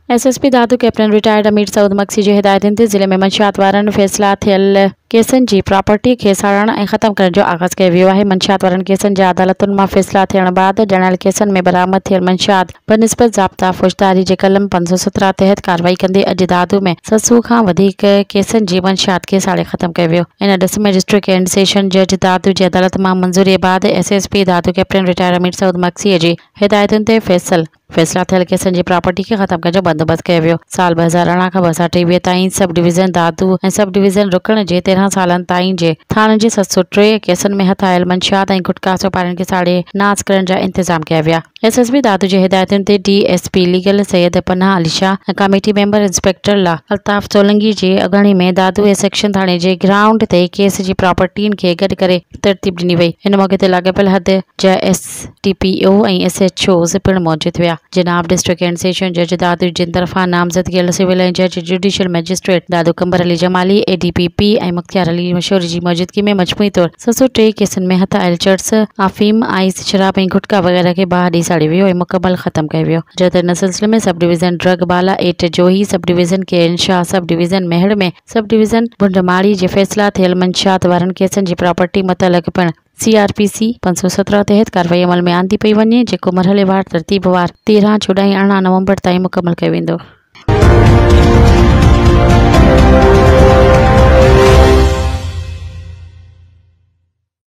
SSP दादू captain retired अमीर सऊद मक्सी जी हिदायतुनि ते ज़िले में मंशियात वारनि फ़ैसिला थियल केसनि जी प्रॉपर्टी खे साड़ण ऐं ख़त्म करण जो आगाज़ कयो वियो आहे। मंशियात वारनि केसनि जा अदालतुनि मां फ़ैसिला थियण बाद ॼाणायल केसनि में बरामद थियल मंशियात बनिस्बत ज़ाब्ता फ़ौजदारी जे कलम 517 तहत कार्रवाई कंदे अॼु दादू में 700 खां वधीक केसनि जी मंशियात खे साड़े ख़त्म कयो वियो। इन ॾिस में डिस्ट्रिक्ट एंड सेशन जज दादू जी अदालत मां मंज़ूरीअ बाद एसएसपी दादू कैप्टन रिटायर्ड अमीर सऊद मक्सीअ जी हिदायतुनि ते फ़ैसिला थियल केसनि जी प्रॉपर्टी खे ख़त्म करण जो बंदोबस्त कयो वियो। साल 2018 खां 2023 ताईं सब डिवीज़न दादू ऐं सब डिवीज़न रुकण जे 13 सालनि ताईं जे थाणनि जे 703 केसनि में हथ आयल मंशियात ऐं गुटखा वापारियुनि खे साड़े नास करण जा इंतजाम कया विया। एसएसपी दादू जी हिदायतुनि ते डीएसपी लीगल सैयद पन्ना अली शाह ऐं कमेटी मेंबर इंस्पेक्टर ला अल्ताफ सोलंकी जी अगवानी में दादू ऐं सेक्शन थाणे जे ग्राउंड ते केस जी प्रॉपर्टियुनि खे गॾु करे तरतीब ॾिनी वई। इन मौक़े ते लाॻापियल हद जा एसडीपीओ ऐं एसएचओज़ पिणु मौजूदु हुआ। जनाब डिस्ट्रिक्ट एंड सेशन जज दादू जिन तरफ़ां नामज़द कयल सिविल ऐं जज जुडिशियल मैजिस्ट्रेट दादू कंबर अली जमाली एडीपीपी ऐं मुख्तियार अली मशहूर जी मौजूदगी में मजमूई तौर 703 केसनि में हथ आयल चर्स अफीम आइस शराब ऐं गुटखा वग़ैरह खे बाहि ॾेई साड़ियो वियो ऐं मुकमल ख़त्म कयो वियो। जद इन सिलसिले में सब डिवीज़न ड्रग बाला 8 जोही, सब डिवीज़न केरन शाह, सब डिवीज़न मेहड़ में, सब डिवीज़न बुंडमाड़ी जे फ़ैसिला थियल मंशियात वारनि केसनि जी प्रॉपर्टी मुतलक़ पिणु CRPC 517 तहत कार्रवाई अमल में आंदी पई वञे, जेको मरहलेवार तरतीबवार 13, 14 ऐं 18 नवंबर ताईं मुकमल कयो वेंदो।